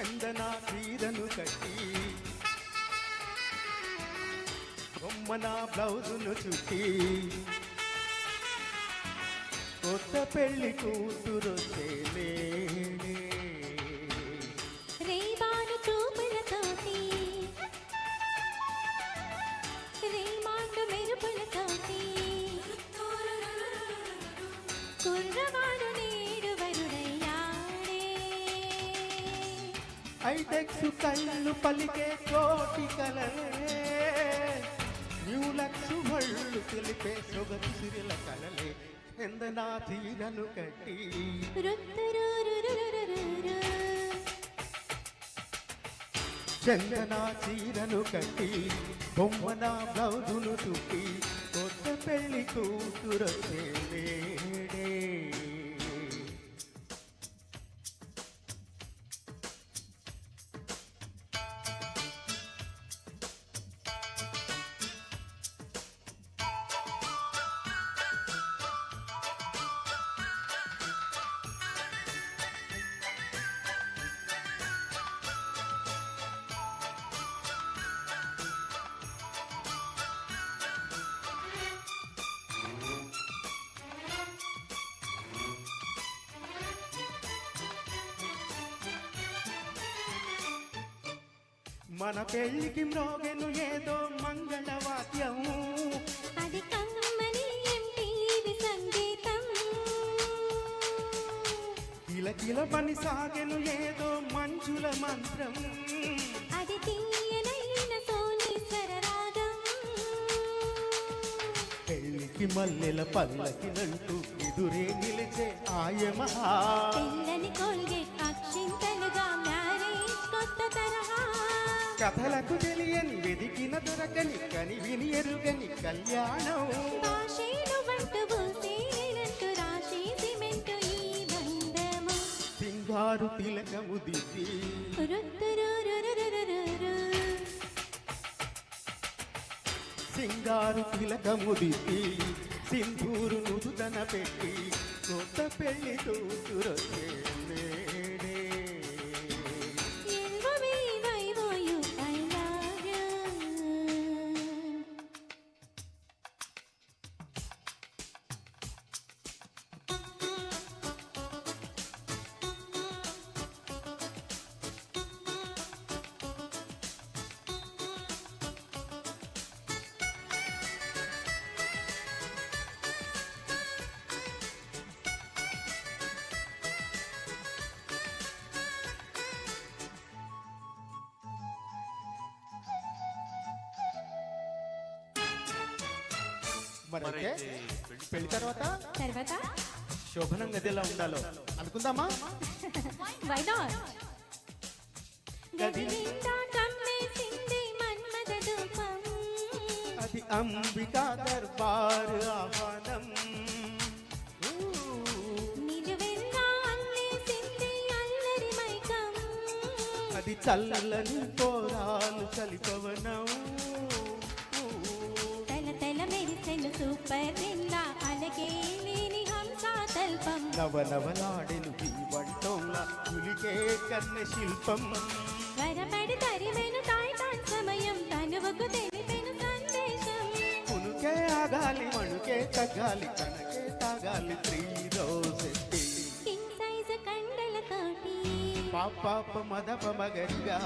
చందన చీరను కట్టి బొమ్మన బ్లౌజును చుట్టి కొత్త పెళ్లి కూతురొచ్చేనే రేబాను చూపులతోటి రేమాండు మెరుపులతోటి కుర్రవాడు నేడు వరుడయ్యాడే ఐటెక్స్ కళ్ళు పలికే కోటి కలలే న్యూలక్స్ వళ్ళు తెలిపే సొగసు సిరిల కలలే చందనా చీరను కట్టి చందనా చీరను కట్టి బొమ్మన బ్లౌజును చుట్టి కొత్త పెళ్లి కూతురొచ్చేనే మన పెళ్లికి మ్రోగెను ఏదో మంగళవాద్యం అది కమ్మని ఎంటీవీ సంగీతం కిలకిల పని సాగెను ఏదో మంచుల మంత్రం అది తీయనైన సోనేశ్వర రాగం పెళ్లికి మల్లెల పల్లకినంటూ ఎదురే నిలిచే ఆయమహా పిల్లని కోల్గేట్ అక్షింతలుగా మ్యారేజ్ కొత్త తరహా కథలకు తెలియని వెదికిన దొరకని కని విని ఎరుగని కళ్యాణం భాషేను వంట పూసేనంటూ రాశి సిమెంటు ఈ బంధము సింగారు తిలకము దిద్ది సింగారు తిలకము దిద్ది సింధూరు నుదుటన పెట్టి కొత్త పెళ్లి కూతురొచ్చేనే మరైతే పెళ్లి తర్వాత శోభనం గది ఎలా ఉండాలో అనుకుందామా Why not? గది నిండా కమ్మేసింది మన్మథ ధూపం అది అంబికా దర్బార్ ఆహ్వానం నిలువెల్లా అల్లేసింది అల్లరి మైకం అది చల్లని పోరాలు చలిపవనం తెల మెరిసెను సూపర్ నిల్లా అలగే లేని హంసా తల్పం నవనవలాడెను వంటంలా ఉలికే కన్న శిల్పం వరపడి తరివెను తాయితాన్ సమయం తనువుకు తెలిపెను సందేశం కునుకే ఆగాలి మణుకే తగ్గాలి కనకే తాగాలి 3 రోజెట్టి కింగ్ సైజ్ కండలతోటి పాప మదప మగరిగా